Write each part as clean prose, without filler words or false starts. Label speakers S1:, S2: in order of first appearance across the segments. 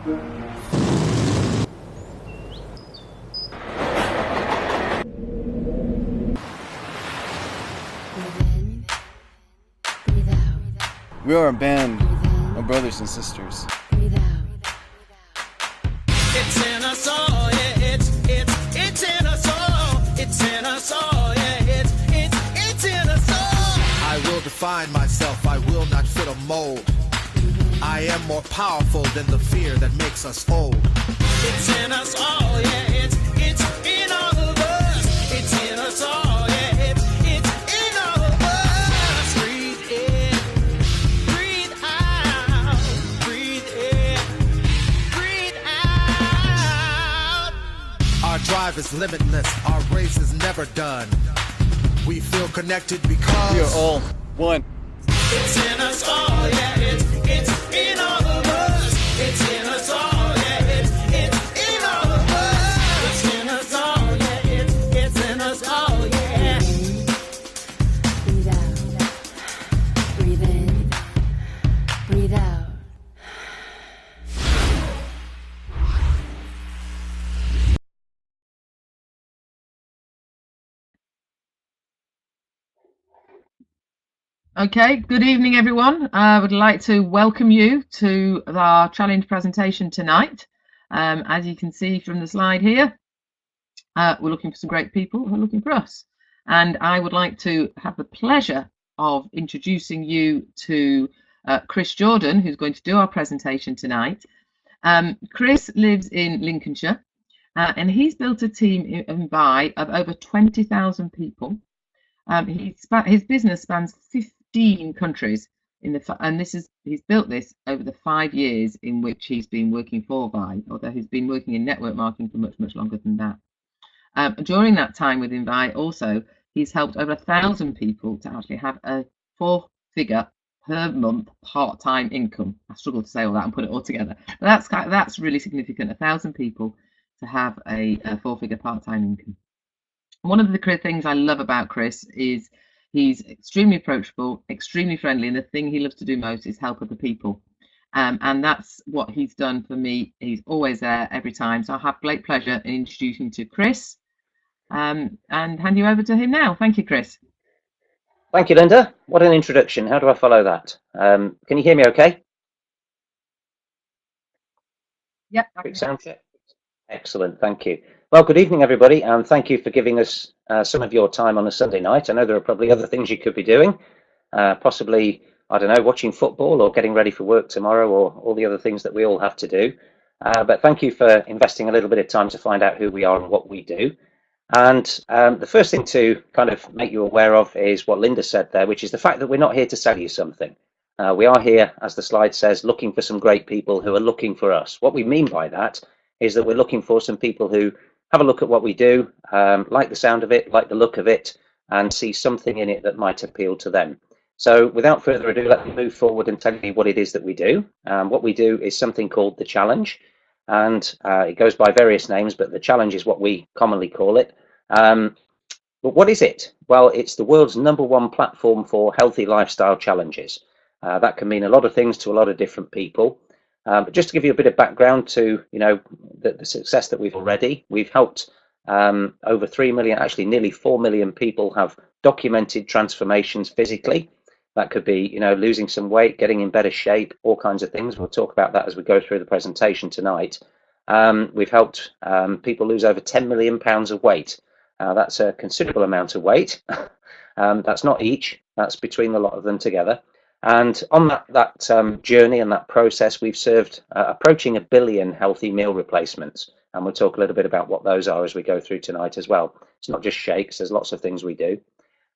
S1: We are a band of brothers and sisters.
S2: It's in us all, yeah, it's in us all. It's in us all, yeah, it's in us all.
S3: I will define myself, I will not fit a mold. I am more powerful than the fear that makes us old.
S2: It's in us all, yeah, it's in all of us. It's in us all, yeah, it's in all of us. Breathe in, breathe out, breathe in, breathe out.
S3: Our drive is limitless, our race is never done. We feel connected because
S1: We are all one.
S2: It's in us all, yeah, it's in all of us. It's in us all, yeah, it's in all of us. It's in us all, yeah, it's in us all, yeah.
S4: Breathe out. Breathe in. Breathe out.
S5: Okay, good evening everyone. I would like to welcome you to our challenge presentation tonight. As you can see from the slide here, we're looking for some great people who are looking for us. And I would like to have the pleasure of introducing you to Chris Jordan, who's going to do our presentation tonight. Chris lives in Lincolnshire, and he's built a team in Vi of over 20,000 people. His business spans 15 countries he's built this over the 5 years in which he's been working for Vi, although he's been working in network marketing for much longer than that. During that time within Vi also, he's helped over 1,000 people to actually have a 4-figure per month part-time income. I struggle to say all that and put it all together, but that's really significant. 1,000 people to have a 4-figure part-time income. One of the things I love about Chris is he's extremely approachable, extremely friendly, and the thing he loves to do most is help other people. And that's what he's done for me. He's always there every time. So I have great pleasure in introducing you to Chris and hand you over to him now. Thank you, Chris.
S6: Thank you, Linda. What an introduction. How do I follow that? Can you hear me okay?
S5: Yep.
S6: Quick sound check. Excellent, thank you. Well, good evening, everybody, and thank you for giving us some of your time on a Sunday night. I know there are probably other things you could be doing, possibly, I don't know, watching football or getting ready for work tomorrow or all the other things that we all have to do. But thank you for investing a little bit of time to find out who we are and what we do. And the first thing to kind of make you aware of is what Linda said there, which is the fact that we're not here to sell you something. We are here, as the slide says, looking for some great people who are looking for us. What we mean by that is that we're looking for some people who have a look at what we do, like the sound of it, like the look of it, and see something in it that might appeal to them. So without further ado, let me move forward and tell you what it is that we do. What we do is something called the challenge, and it goes by various names, but the challenge is what we commonly call it. But what is it? Well, it's the world's #1 platform for healthy lifestyle challenges. That can mean a lot of things to a lot of different people. But just to give you a bit of background to, the success that we've helped over 3 million, actually nearly 4 million people have documented transformations physically. That could be, losing some weight, getting in better shape, all kinds of things. We'll talk about that as we go through the presentation tonight. We've helped people lose over 10 million pounds of weight. That's a considerable amount of weight. That's not each, that's between the lot of them together. And on that journey and that process, we've served approaching 1 billion healthy meal replacements. And we'll talk a little bit about what those are as we go through tonight as well. It's not just shakes, there's lots of things we do.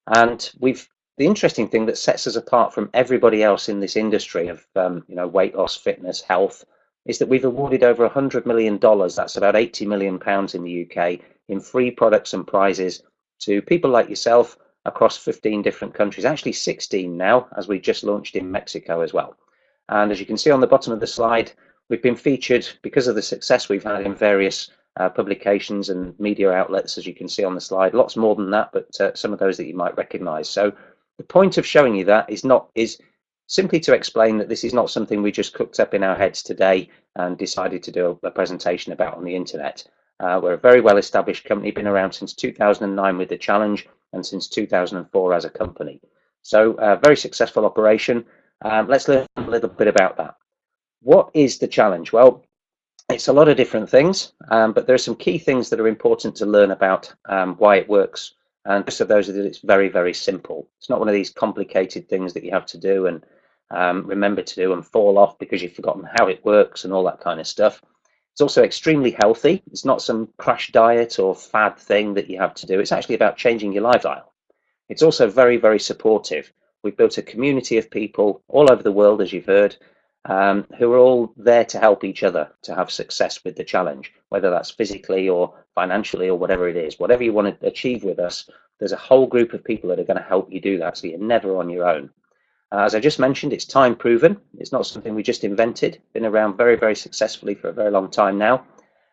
S6: And the interesting thing that sets us apart from everybody else in this industry of weight loss, fitness, health, is that we've awarded over $100 million, that's about 80 million pounds in the UK, in free products and prizes to people like yourself across 15 different countries, actually 16 now, as we just launched in Mexico as well. And as you can see on the bottom of the slide, we've been featured because of the success we've had in various publications and media outlets, as you can see on the slide. Lots more than that, but some of those that you might recognize. So the point of showing you that is simply to explain that this is not something we just cooked up in our heads today and decided to do a presentation about on the internet. We're a very well established company, been around since 2009 with the challenge and since 2004 as a company. So very successful operation. Let's learn a little bit about that. What is the challenge? Well, it's a lot of different things, but there are some key things that are important to learn about why it works. And just of those, it's very, very simple. It's not one of these complicated things that you have to do and remember to do and fall off because you've forgotten how it works and all that kind of stuff. It's also extremely healthy. It's not some crash diet or fad thing that you have to do. It's actually about changing your lifestyle. It's also very, very supportive. We've built a community of people all over the world, as you've heard, who are all there to help each other to have success with the challenge, whether that's physically or financially or whatever it is. Whatever you want to achieve with us, there's a whole group of people that are going to help you do that, so you're never on your own. As I just mentioned, it's time proven. It's not something we just invented. Been around very, very successfully for a very long time now,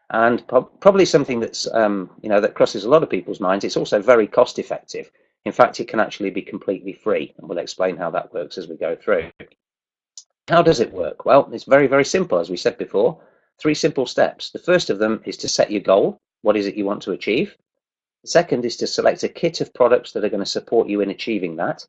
S6: and probably something that's that crosses a lot of people's minds. It's also very cost effective. In fact, it can actually be completely free, and we'll explain how that works as we go through. How does it work? Well, it's very, very simple, as we said before. 3 simple steps. The first of them is to set your goal. What is it you want to achieve? The second is to select a kit of products that are going to support you in achieving that.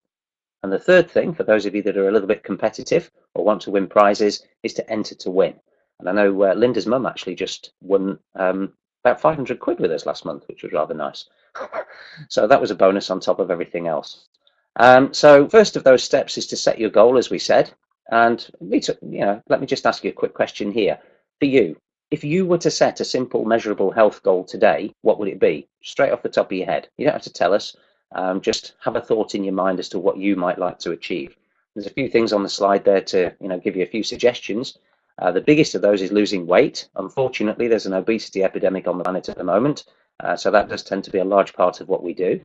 S6: And the third thing, for those of you that are a little bit competitive or want to win prizes, is to enter to win. And I know Linda's mum actually just won about 500 quid with us last month, which was rather nice. So that was a bonus on top of everything else. So first of those steps is to set your goal, as we said. And let me just ask you a quick question here. For you, if you were to set a simple, measurable health goal today, what would it be? Straight off the top of your head. You don't have to tell us. Just have a thought in your mind as to what you might like to achieve. There's a few things on the slide there to give you a few suggestions. The biggest of those is losing weight. Unfortunately, there's an obesity epidemic on the planet at the moment, so that does tend to be a large part of what we do.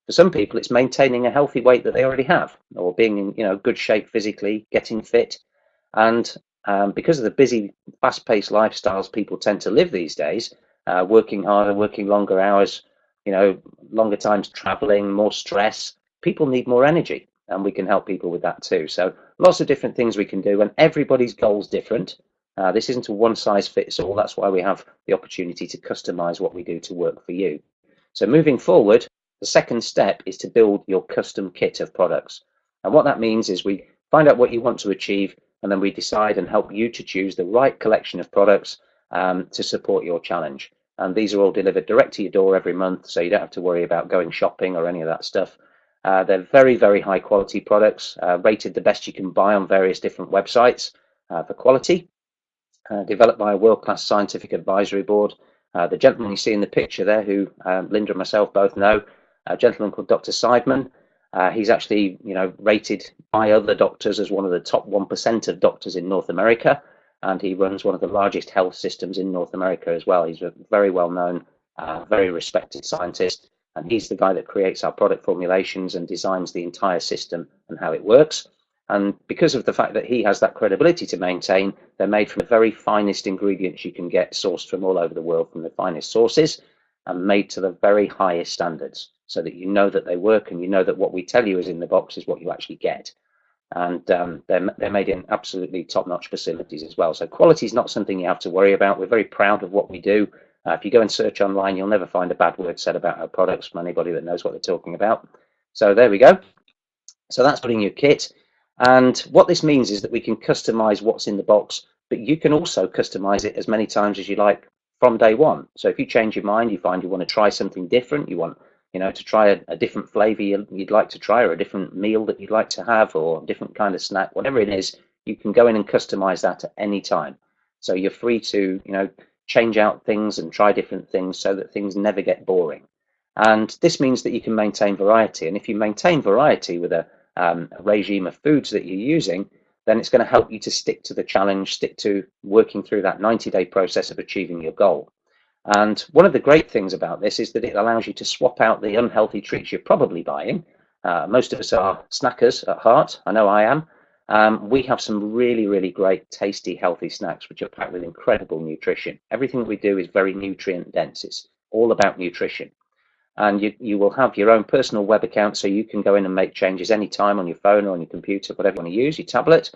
S6: For some people, it's maintaining a healthy weight that they already have, or being in good shape physically, getting fit. And because of the busy, fast-paced lifestyles people tend to live these days, working harder, working longer hours, longer times traveling, more stress, people need more energy, and we can help people with that too. So lots of different things we can do, and everybody's goal's different. This isn't a one-size-fits-all. That's why we have the opportunity to customize what we do to work for you. So moving forward, the second step is to build your custom kit of products. And what that means is we find out what you want to achieve, and then we decide and help you to choose the right collection of products to support your challenge. And these are all delivered direct to your door every month, so you don't have to worry about going shopping or any of that stuff. They're very, very high quality products, rated the best you can buy on various different websites for quality, developed by a world-class scientific advisory board. The gentleman you see in the picture there, who Linda and myself both know, a gentleman called Dr. Seidman. He's actually, rated by other doctors as one of the top 1% of doctors in North America, and he runs one of the largest health systems in North America as well. He's a very well-known, very respected scientist, and he's the guy that creates our product formulations and designs the entire system and how it works. And because of the fact that he has that credibility to maintain, they're made from the very finest ingredients you can get, sourced from all over the world from the finest sources, and made to the very highest standards, so that you know that they work and you know that what we tell you is in the box is what you actually get. And they're made in absolutely top-notch facilities as well. So quality is not something you have to worry about. We're very proud of what we do. If you go and search online, you'll never find a bad word said about our products from anybody that knows what they're talking about. So there we go. So that's putting your kit. And what this means is that we can customize what's in the box, but you can also customize it as many times as you like from day one. So if you change your mind, you find you want to try something different, you want to try a different flavor you'd like to try, or a different meal that you'd like to have, or a different kind of snack, whatever it is, you can go in and customize that at any time. So you're free to, change out things and try different things so that things never get boring. And this means that you can maintain variety. And if you maintain variety with a regime of foods that you're using, then it's going to help you to stick to the challenge, stick to working through that 90-day process of achieving your goal. And one of the great things about this is that it allows you to swap out the unhealthy treats you're probably buying. Most of us are snackers at heart. I know I am. We have some really, really great, tasty, healthy snacks, which are packed with incredible nutrition. Everything that we do is very nutrient dense. It's all about nutrition. and you will have your own personal web account, so you can go in and make changes anytime on your phone or on your computer, whatever you want to use, your tablet.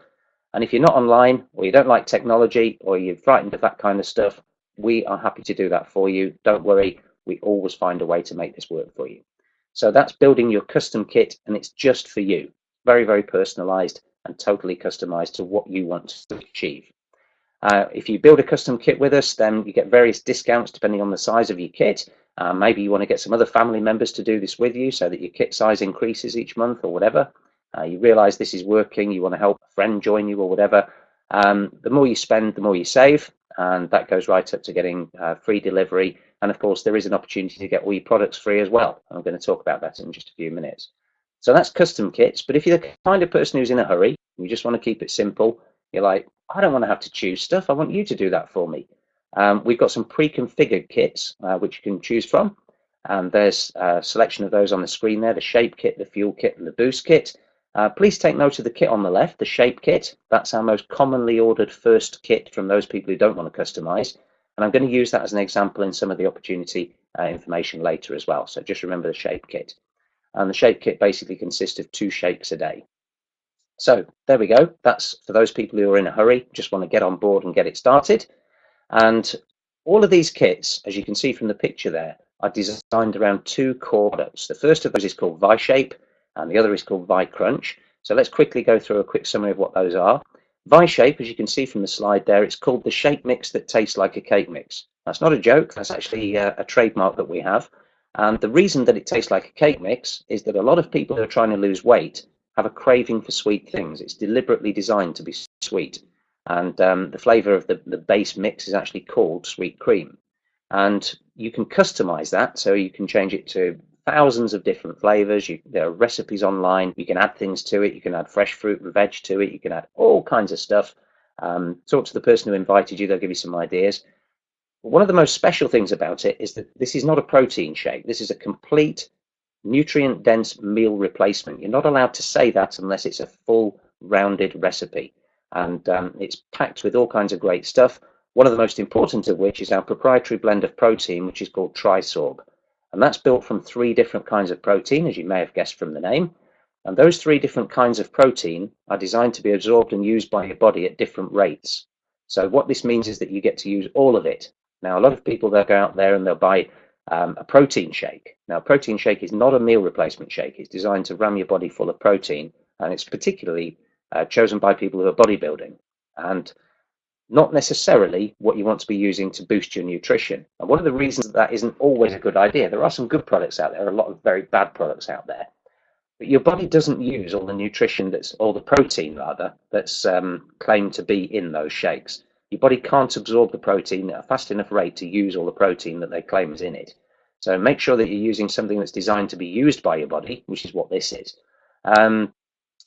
S6: And if you're not online, or you don't like technology, or you're frightened of that kind of stuff, we are happy to do that for you. Don't worry, we always find a way to make this work for you. So that's building your custom kit, and it's just for you. Very, very personalized and totally customized to what you want to achieve. If you build a custom kit with us, then you get various discounts depending on the size of your kit. Maybe you want to get some other family members to do this with you so that your kit size increases each month or whatever. You realize this is working, you want to help a friend join you or whatever. The more you spend, the more you save, and that goes right up to getting free delivery. And of course, there is an opportunity to get all your products free as well. I'm going to talk about that in just a few minutes. So that's custom kits. But if you're the kind of person who's in a hurry, you just want to keep it simple, you're like, I don't want to have to choose stuff, I want you to do that for me. We've got some pre-configured kits which you can choose from, and there's a selection of those on the screen there: the shape kit, the fuel kit, and the boost kit. Please take note of the kit on the left, the shape kit. That's our most commonly ordered first kit from those people who don't want to customize, and I'm going to use that as an example in some of the opportunity information later as well. So just remember the shape kit, and the shape kit basically consists of 2 shakes a day. So there we go. That's for those people who are in a hurry, just want to get on board and get it started. And all of these kits, as you can see from the picture there, are designed around 2 core products. The first of those is called ViShape, and the other is called ViCrunch. So let's quickly go through a quick summary of what those are. ViShape, as you can see from the slide there, it's called the shape mix that tastes like a cake mix. That's not a joke, that's actually a trademark that we have. And the reason that it tastes like a cake mix is that a lot of people who are trying to lose weight have a craving for sweet things. It's deliberately designed to be sweet. And the flavor of the base mix is actually called sweet cream. And you can customize that, so you can change it to thousands of different flavors. There are recipes online. You can add things to it. You can add fresh fruit and veg to it. You can add all kinds of stuff. Talk to the person who invited you. They'll give you some ideas. But one of the most special things about it is that this is not a protein shake. This is a complete nutrient-dense meal replacement. You're not allowed to say that unless it's a full rounded recipe. And it's packed with all kinds of great stuff. One of the most important of which is our proprietary blend of protein, which is called Trisorb. And that's built from 3 different kinds of protein, as you may have guessed from the name. And those 3 different kinds of protein are designed to be absorbed and used by your body at different rates. So what this means is that you get to use all of it. Now, a lot of people, they'll go out there and they'll buy a protein shake. Now, a protein shake is not a meal replacement shake. It's designed to ram your body full of protein, and it's particularly chosen by people who are bodybuilding, and not necessarily what you want to be using to boost your nutrition. And one of the reasons that isn't always a good idea, there are some good products out there, a lot of very bad products out there, but your body doesn't use all the nutrition, all the protein rather, that's claimed to be in those shakes. Your body can't absorb the protein at a fast enough rate to use all the protein that they claim is in it. So make sure that you're using something that's designed to be used by your body, which is what this is.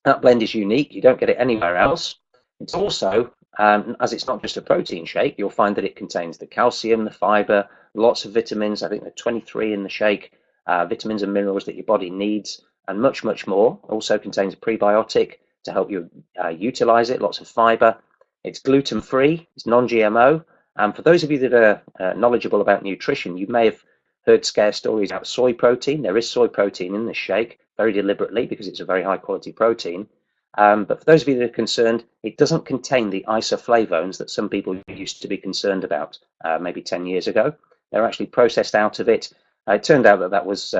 S6: That blend is unique. You don't get it anywhere else. It's also, as it's not just a protein shake, you'll find that it contains the calcium, the fiber, lots of vitamins. I think there are 23 in the shake, vitamins and minerals that your body needs, and much, much more. Also contains a prebiotic to help you utilize it, lots of fiber. It's gluten-free, it's non-GMO, and for those of you that are knowledgeable about nutrition, you may have heard scare stories about soy protein. There is soy protein in this shake, very deliberately, because it's a very high-quality protein. But for those of you that are concerned, it doesn't contain the isoflavones that some people used to be concerned about maybe 10 years ago. They're actually processed out of it. It turned out that that was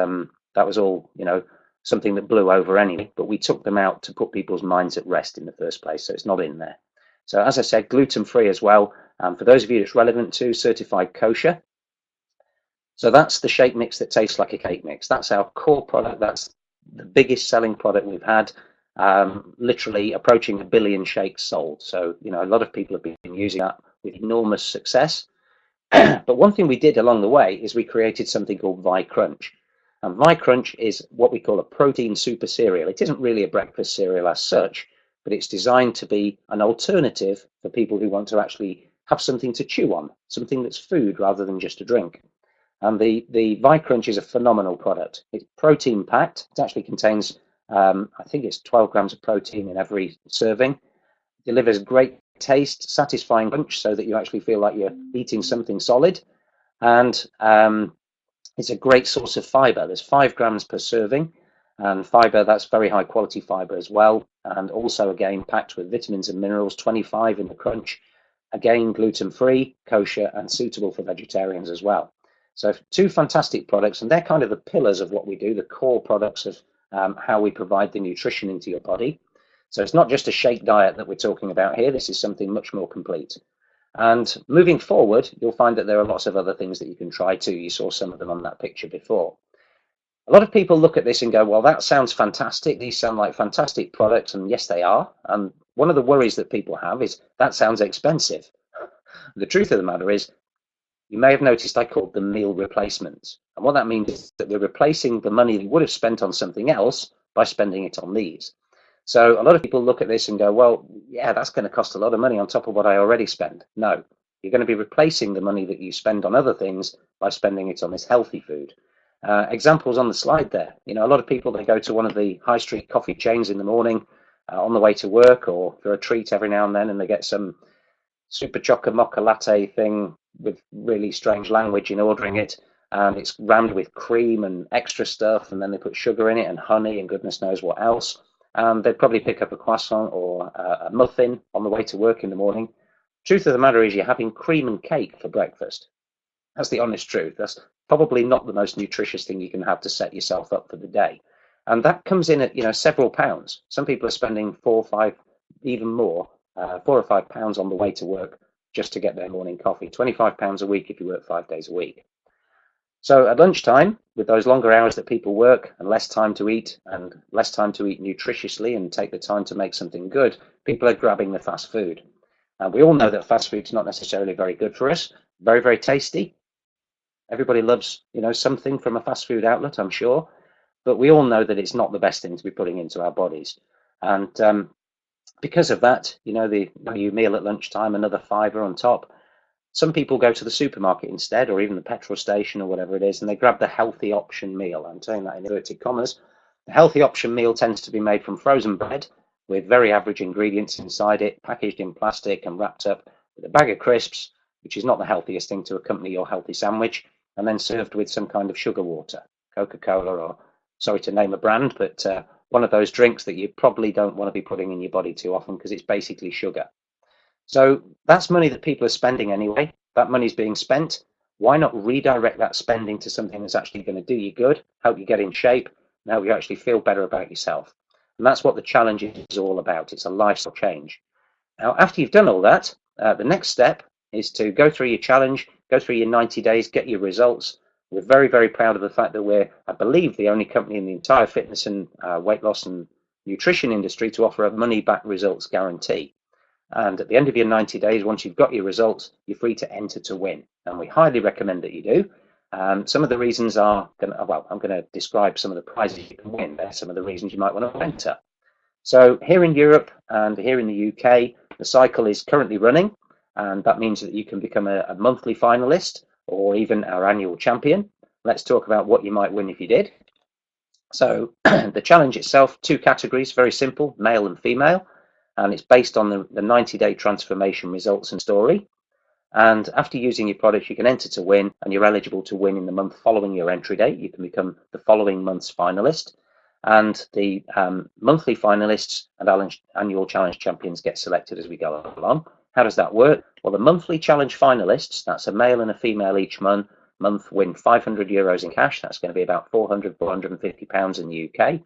S6: all, something that blew over anyway, but we took them out to put people's minds at rest in the first place, so it's not in there. So as I said, gluten-free as well. For those of you it's relevant to, certified kosher. So that's the shake mix that tastes like a cake mix. That's our core product. That's the biggest selling product we've had, literally approaching 1 billion shakes sold. So, a lot of people have been using that with enormous success. But one thing we did along the way is we created something called ViCrunch. And ViCrunch is what we call a protein super cereal. It isn't really a breakfast cereal as such, but it's designed to be an alternative for people who want to actually have something to chew on, something that's food rather than just a drink. And the ViCrunch is a phenomenal product. It's protein packed. It actually contains, I think it's 12 grams of protein in every serving. It delivers great taste, satisfying crunch, so that you actually feel like you're eating something solid. And It's a great source of fiber. There's 5 grams per serving, and fiber, that's very high quality fiber as well. And also, again, packed with vitamins and minerals, 25 in the crunch. Again, gluten-free, kosher, and suitable for vegetarians as well. So 2 fantastic products, and they're kind of the pillars of what we do, the core products of how we provide the nutrition into your body. So it's not just a shake diet that we're talking about here. This is something much more complete. And moving forward, you'll find that there are lots of other things that you can try too. You saw some of them on that picture before. A lot of people look at this and go, well, that sounds fantastic. These sound like fantastic products. And yes, they are. And one of the worries that people have is that sounds expensive. The truth of the matter is, you may have noticed I called them meal replacements. And what that means is that we're replacing the money you would have spent on something else by spending it on these. So a lot of people look at this and go, well, yeah, that's going to cost a lot of money on top of what I already spend. No, you're going to be replacing the money that you spend on other things by spending it on this healthy food. Examples on the slide there. You know, a lot of people, they go to one of the high street coffee chains in the morning on the way to work or for a treat every now and then, and they get some super chocolate mocha latte thing with really strange language in ordering it, and it's rammed with cream and extra stuff, and then they put sugar in it and honey and goodness knows what else. And they'd probably pick up a croissant or a muffin on the way to work in the morning. Truth of the matter is, you're having cream and cake for breakfast. That's the honest truth. That's probably not the most nutritious thing you can have to set yourself up for the day. And that comes in at, you know, several pounds. Some people are spending 4 or 5, even more, 4 or 5 pounds on the way to work just to get their morning coffee. £25 a week if you work 5 days a week. So at lunchtime, with those longer hours that people work and less time to eat nutritiously and take the time to make something good, people are grabbing the fast food. And we all know that fast food is not necessarily very good for us. Very, very tasty. Everybody loves, you know, something from a fast food outlet, I'm sure. But we all know that it's not the best thing to be putting into our bodies. And because of that, you know, the value meal at lunchtime, another fiver on top. Some people go to the supermarket instead, or even the petrol station or whatever it is, and they grab the healthy option meal. I'm saying that in inverted commas. The healthy option meal tends to be made from frozen bread with very average ingredients inside it, packaged in plastic and wrapped up with a bag of crisps, which is not the healthiest thing to accompany your healthy sandwich, and then served with some kind of sugar water, Coca-Cola, or sorry to name a brand, but one of those drinks that you probably don't want to be putting in your body too often because it's basically sugar. So that's money that people are spending anyway. That money's being spent. Why not redirect that spending to something that's actually going to do you good, help you get in shape, and help you actually feel better about yourself? And that's what the challenge is all about. It's a lifestyle change. Now, after you've done all that, the next step is to go through your challenge, go through your 90 days, get your results. We're very, very proud of the fact that we're, I believe, the only company in the entire fitness and weight loss and nutrition industry to offer a money-back results guarantee. And at the end of your 90 days, once you've got your results, you're free to enter to win. And we highly recommend that you do. Some of the reasons are, I'm going to describe some of the prizes you can win. There are some of the reasons you might want to enter. So here in Europe and here in the UK, the cycle is currently running. And that means that you can become a monthly finalist or even our annual champion. Let's talk about what you might win if you did. So the challenge itself, 2 categories, very simple, male and female. And it's based on the 90-day transformation results and story. And after using your product, you can enter to win, and you're eligible to win in the month following your entry date. You can become the following month's finalist. And the monthly finalists and annual challenge champions get selected as we go along. How does that work? Well, the monthly challenge finalists, that's a male and a female each month, win €500 in cash. That's going to be about £450 in the UK.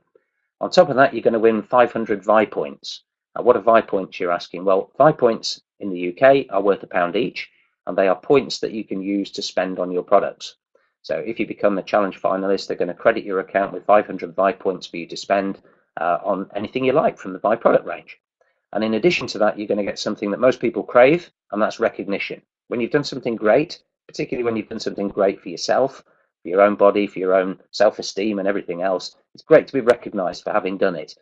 S6: On top of that, you're going to win 500 VI points. What are VI points, you're asking? Well, VI points in the UK are worth £1 each, and they are points that you can use to spend on your products. So if you become a challenge finalist, they're going to credit your account with 500 VI points for you to spend on anything you like from the VI product range. And in addition to that, you're going to get something that most people crave, and that's recognition. When you've done something great, particularly when you've done something great for yourself, for your own body, for your own self-esteem and everything else, it's great to be recognized for having done it.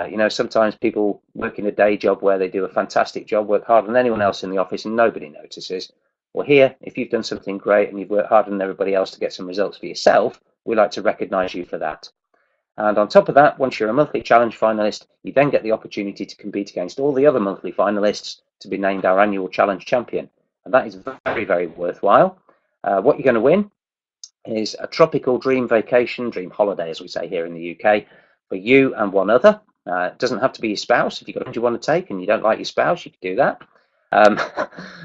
S6: You know, sometimes people work in a day job where they do a fantastic job, work harder than anyone else in the office, and nobody notices. Well, here, if you've done something great and you've worked harder than everybody else to get some results for yourself, we like to recognize you for that. And on top of that, once you're a monthly challenge finalist, you then get the opportunity to compete against all the other monthly finalists to be named our annual challenge champion. And that is very, very worthwhile. What you're going to win is a tropical dream vacation, dream holiday, as we say here in the UK, for you and one other. It doesn't have to be your spouse. If you've got a friend you want to take and you don't like your spouse, you can do that.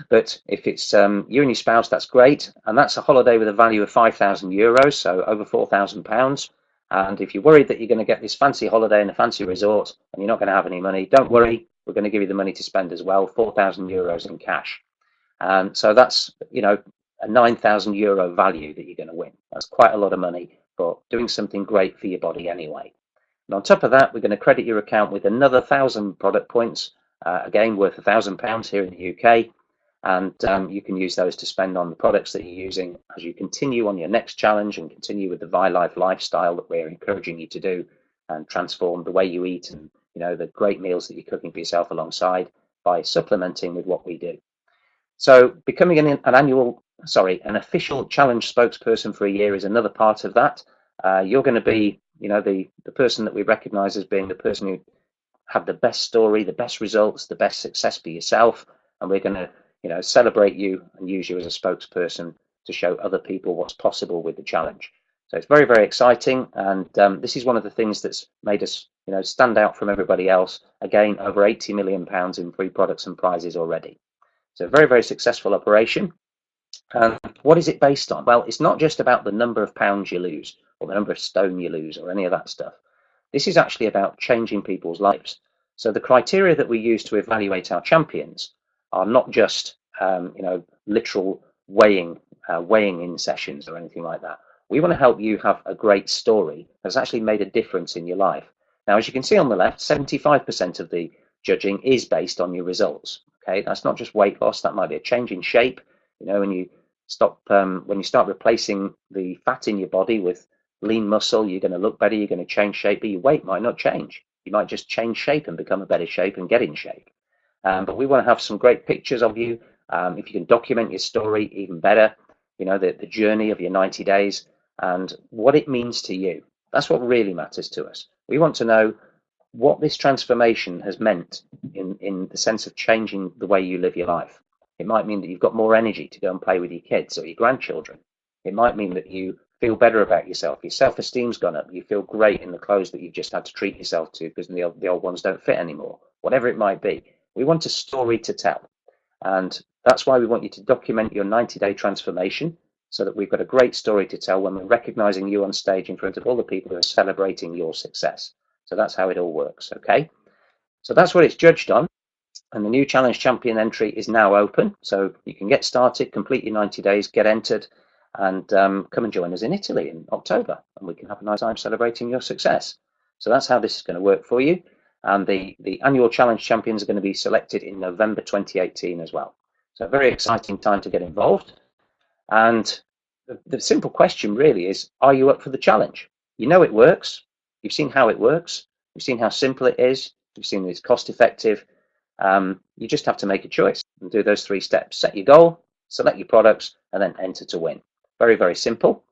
S6: But if it's you and your spouse, that's great. And that's a holiday with a value of €5,000, so over £4,000. And if you're worried that you're going to get this fancy holiday in a fancy resort and you're not going to have any money, don't worry. We're going to give you the money to spend as well, €4,000 in cash. And so that's, a €9,000 value that you're going to win. That's quite a lot of money for doing something great for your body anyway. And on top of that, we're going to credit your account with another 1,000 product points, again worth £1,000 here in the UK. And you can use those to spend on the products that you're using as you continue on your next challenge and continue with the ViLife lifestyle that we're encouraging you to do and transform the way you eat and the great meals that you're cooking for yourself alongside by supplementing with what we do. So becoming an official challenge spokesperson for a year is another part of that. You're going to be, the person that we recognize as being the person who have the best story, the best results, the best success for yourself. And we're going to, celebrate you and use you as a spokesperson to show other people what's possible with the challenge. So it's very, very exciting. And this is one of the things that's made us, stand out from everybody else. Again, over £80 million in free products and prizes already. So a very, very successful operation. And what is it based on? Well, it's not just about the number of pounds you lose or the number of stone you lose or any of that stuff. This is actually about changing people's lives. So the criteria that we use to evaluate our champions are not just, literal weighing in sessions or anything like that. We want to help you have a great story that's actually made a difference in your life. Now, as you can see on the left, 75% of the judging is based on your results. Okay, that's not just weight loss. That might be a change in shape. When you start replacing the fat in your body with lean muscle, you're going to look better. You're going to change shape, but your weight might not change. You might just change shape and become a better shape and get in shape. But we want to have some great pictures of you. If you can document your story, even better. The journey of your 90 days and what it means to you. That's what really matters to us. We want to know what this transformation has meant in the sense of changing the way you live your life. It might mean that you've got more energy to go and play with your kids or your grandchildren. It might mean that you feel better about yourself. Your self-esteem's gone up. You feel great in the clothes that you've just had to treat yourself to because the old ones don't fit anymore. Whatever it might be. We want a story to tell. And that's why we want you to document your 90-day transformation so that we've got a great story to tell when we're recognizing you on stage in front of all the people who are celebrating your success. So that's how it all works, okay? So that's what it's judged on. And the new Challenge Champion entry is now open. So you can get started, complete your 90 days, get entered, and come and join us in Italy in October. And we can have a nice time celebrating your success. So that's how this is going to work for you. And the annual Challenge Champions are going to be selected in November 2018 as well. So a very exciting time to get involved. And the simple question really is, are you up for the challenge? You know it works. You've seen how it works. You've seen how simple it is. You've seen it's cost effective. You just have to make a choice and do those 3 steps. Set your goal, select your products, and then enter to win. Very, very simple.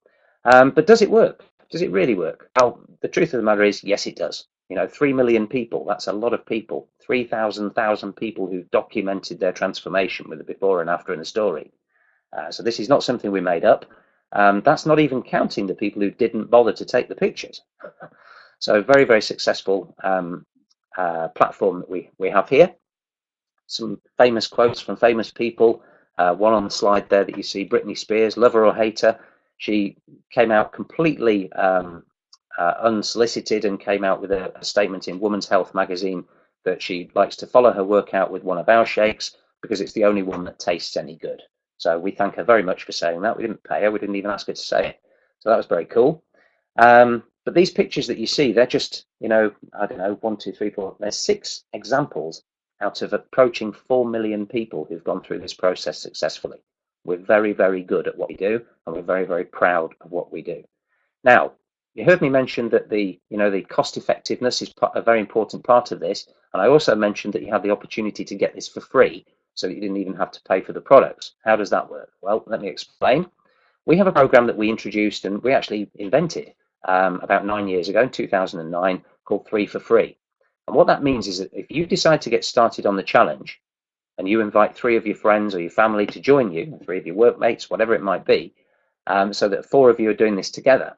S6: But does it work? Does it really work? Well, the truth of the matter is, yes, it does. 3 million people, that's a lot of people. 3,000 people who've documented their transformation with the before and after in the story. So this is not something we made up. That's not even counting the people who didn't bother to take the pictures. So very, very successful platform that we have here. Some famous quotes from famous people. One on the slide there that you see, Britney Spears, love her or hate her. She came out completely unsolicited and came out with a statement in Women's Health magazine that she likes to follow her workout with one of our shakes because it's the only one that tastes any good. So we thank her very much for saying that. We didn't pay her. We didn't even ask her to say it. So that was very cool. But these pictures that you see, they're just, I don't know, 1, 2, 3, 4. There's 6 examples out of approaching 4 million people who've gone through this process successfully. We're very, very good at what we do, and we're very, very proud of what we do. Now, you heard me mention that the cost effectiveness is a very important part of this. And I also mentioned that you have the opportunity to get this for free so that you didn't even have to pay for the products. How does that work? Well, let me explain. We have a program that we introduced and we actually invented about 9 years ago in 2009 called 3 for Free. And what that means is that if you decide to get started on the challenge and you invite 3 of your friends or your family to join you, 3 of your workmates, whatever it might be, so that 4 of you are doing this together,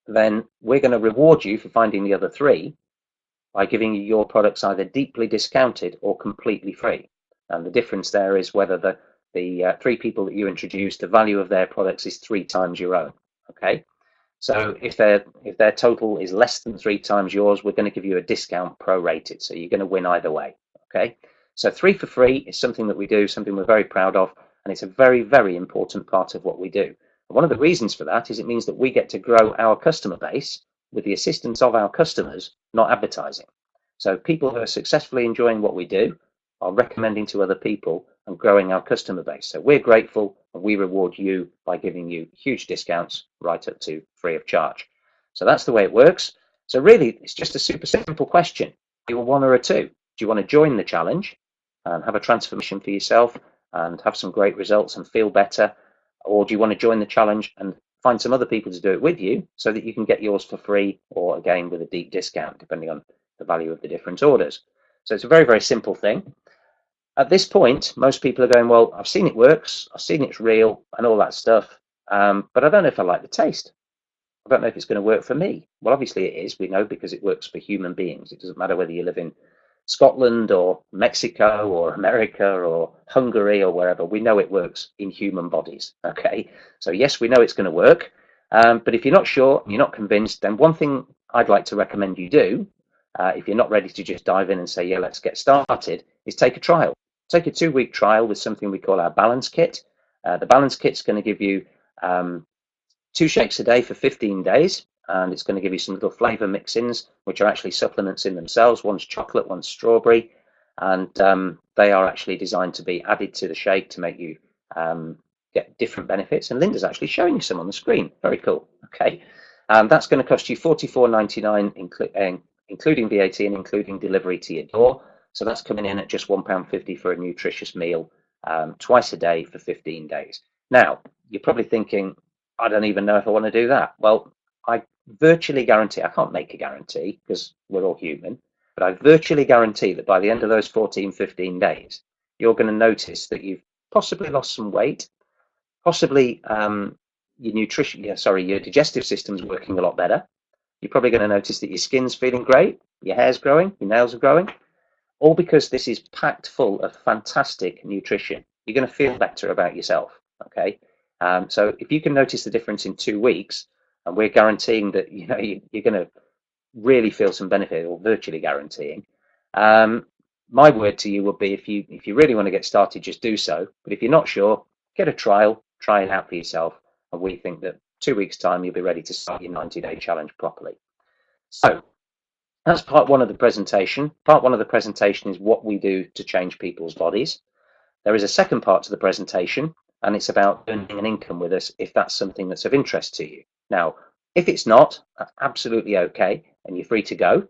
S6: then we're going to reward you for finding the other 3 by giving you your products either deeply discounted or completely free. And the difference there is whether the 3 people that you introduce, the value of their products is 3 times your own. Okay, so if their total is less than 3 times yours, we're going to give you a discount prorated, so you're going to win either way. Okay, so 3 for free is something that we do, something we're very proud of, and it's a very, very important part of what we do. And one of the reasons for that is it means that we get to grow our customer base with the assistance of our customers, not advertising. So people who are successfully enjoying what we do are recommending to other people and growing our customer base. So we're grateful, and we reward you by giving you huge discounts right up to free of charge. So that's the way it works. So really, it's just a super simple question. Are you a 1 or a 2? Do you want to join the challenge and have a transformation for yourself and have some great results and feel better? Or do you want to join the challenge and find some other people to do it with you so that you can get yours for free, or again with a deep discount, depending on the value of the different orders? So it's a very, very simple thing. At this point, most people are going, well, I've seen it works, I've seen it's real and all that stuff, but I don't know if I like the taste. I don't know if it's going to work for me. Well, obviously it is, we know, because it works for human beings. It doesn't matter whether you live in Scotland or Mexico or America or Hungary or wherever. We know it works in human bodies. Okay, so yes, we know it's going to work, but if you're not sure, you're not convinced, then one thing I'd like to recommend you do, if you're not ready to just dive in and say, yeah, let's get started, is take a trial. Take a 2-week trial with something we call our balance kit. The balance kit's going to give you 2 shakes a day for 15 days, and it's going to give you some little flavor mix-ins, which are actually supplements in themselves. One's chocolate, one's strawberry, and they are actually designed to be added to the shake to make you get different benefits. And Linda's actually showing you some on the screen. Very cool. Okay, that's going to cost you $44.99, including VAT and including delivery to your door. So that's coming in at just £1.50 for a nutritious meal twice a day for 15 days. Now, you're probably thinking, I don't even know if I want to do that. Well, I virtually guarantee, I can't make a guarantee because we're all human, but I virtually guarantee that by the end of those 14, 15 days, you're going to notice that you've possibly lost some weight, possibly your digestive system's working a lot better. You're probably going to notice that your skin's feeling great, your hair's growing, your nails are growing, all because this is packed full of fantastic nutrition. You're going to feel better about yourself, okay? So if you can notice the difference in 2 weeks, and we're guaranteeing that you're going to really feel some benefit, or virtually guaranteeing, my word to you would be, if you really want to get started, just do so. But if you're not sure, get a trial, try it out for yourself, and we think that 2 weeks' time you'll be ready to start your 90-day challenge properly. So that's part 1 of the presentation. Part 1 of the presentation is what we do to change people's bodies. There is a second part to the presentation, and it's about earning an income with us if that's something that's of interest to you. Now, if it's not, that's absolutely okay, and you're free to go.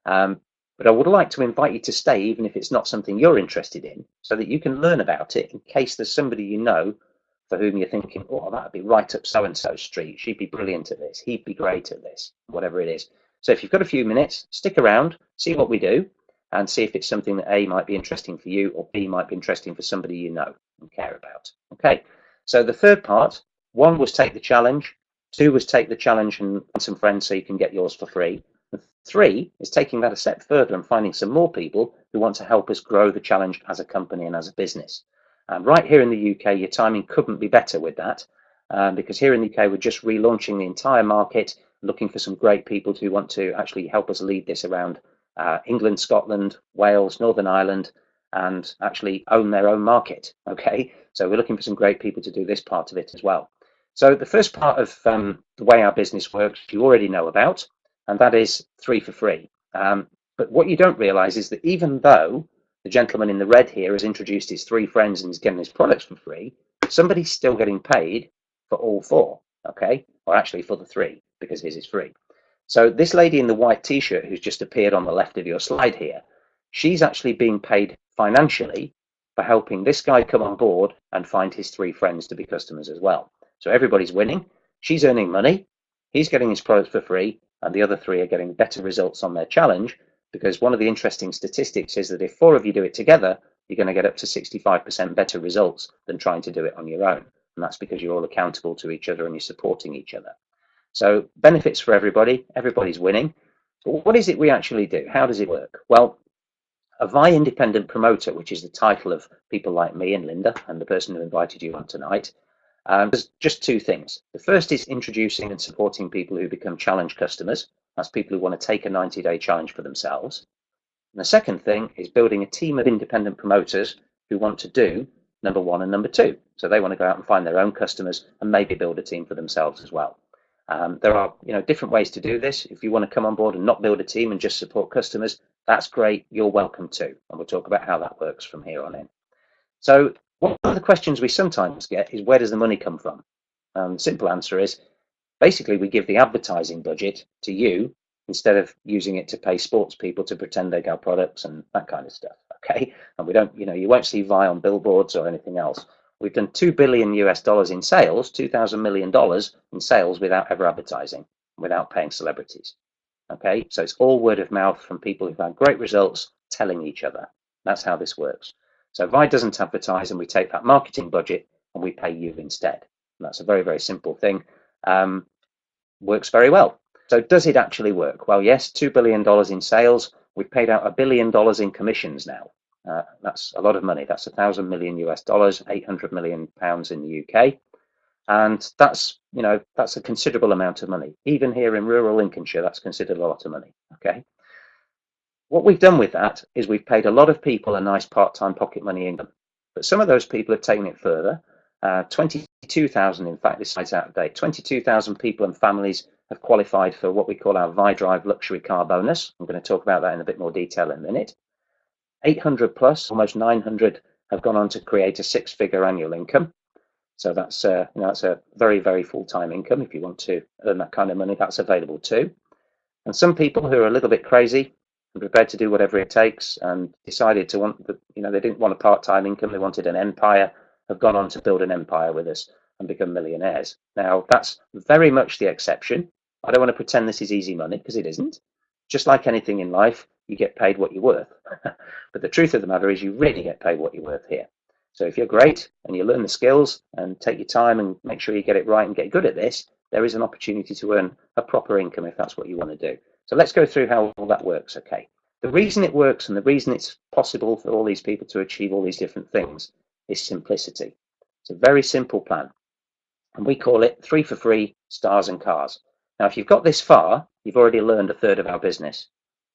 S6: But I would like to invite you to stay, even if it's not something you're interested in, so that you can learn about it in case there's somebody you know for whom you're thinking, oh, that'd be right up so-and-so's street. She'd be brilliant at this. He'd be great at this, whatever it is. So if you've got a few minutes, stick around, see what we do, and see if it's something that A, might be interesting for you, or B, might be interesting for somebody you know and care about. Okay, so the third part, 1 was take the challenge, 2 was take the challenge and find some friends so you can get yours for free. And 3 is taking that a step further and finding some more people who want to help us grow the challenge as a company and as a business. And right here in the UK, your timing couldn't be better with that, because here in the UK, we're just relaunching the entire market, looking for some great people who want to actually help us lead this around England, Scotland, Wales, Northern Ireland, and actually own their own market. Okay, so we're looking for some great people to do this part of it as well. So the first part of the way our business works, you already know about, and that is 3 for free. But what you don't realize is that even though the gentleman in the red here has introduced his 3 friends and is getting his products for free, somebody's still getting paid for all 4, okay, or actually for the 3, because his is free. So this lady in the white t-shirt who's just appeared on the left of your slide here, she's actually being paid financially for helping this guy come on board and find his 3 friends to be customers as well. So everybody's winning. She's earning money, he's getting his products for free, and the other 3 are getting better results on their challenge, because one of the interesting statistics is that if 4 of you do it together, you're going to get up to 65% better results than trying to do it on your own. and that's because you're all accountable to each other and you're supporting each other. So benefits for everybody, everybody's winning. But what is it we actually do? How does it work? Well, a Vi independent promoter, which is the title of people like me and Linda and the person who invited you on tonight, there's just two things. The first is introducing and supporting people who become challenge customers. That's people who want to take a 90-day challenge for themselves. And the second thing is building a team of independent promoters who want to do number one and number two. So they want to go out and find their own customers and maybe build a team for themselves as well. There are different ways to do this. If you want to come on board and not build a team and just support customers, that's great. You're welcome too. And we'll talk about how that works from here on in. So one of the questions we sometimes get is, where does the money come from? The simple answer is, basically, we give the advertising budget to you instead of using it to pay sports people to pretend they got products and that kind of stuff. Okay. And we don't, you won't see Vi on billboards or anything else. We've done $2 billion in sales, $2,000 million in sales without ever advertising, without paying celebrities. Okay, so it's all word of mouth from people who've had great results telling each other. That's how this works. So Vi doesn't advertise, and we take that marketing budget and we pay you instead. And that's a very, very simple thing. Works very well. So does it actually work? Well, yes, $2 billion in sales. We've paid out $1 billion in commissions now. That's a lot of money. That's $1,000 million, 800 million pounds in the UK. And that's a considerable amount of money. Even here in rural Lincolnshire, that's considered a lot of money. Okay. What we've done with that is we've paid a lot of people a nice part-time pocket money income. But some of those people have taken it further. 22,000, in fact, this site's out of date. 22,000 people and families have qualified for what we call our ViDrive luxury car bonus. I'm going to talk about that in a bit more detail in a minute. 800 plus, almost 900, have gone on to create a six-figure annual income. So that's that's a very, very full-time income. If you want to earn that kind of money, that's available too. And some people who are a little bit crazy and prepared to do whatever it takes and decided to want they didn't want a part-time income, they wanted an empire, have gone on to build an empire with us and become millionaires. Now, that's very much the exception. I don't want to pretend this is easy money, because it isn't. Just like anything in life, you get paid what you're worth. But the truth of the matter is you really get paid what you're worth here. So if you're great and you learn the skills and take your time and make sure you get it right and get good at this, there is an opportunity to earn a proper income if that's what you want to do. So let's go through how all that works. Okay. The reason it works and the reason it's possible for all these people to achieve all these different things is simplicity. It's a very simple plan. And we call it 3 for free, stars and cars. Now, if you've got this far, you've already learned a third of our business.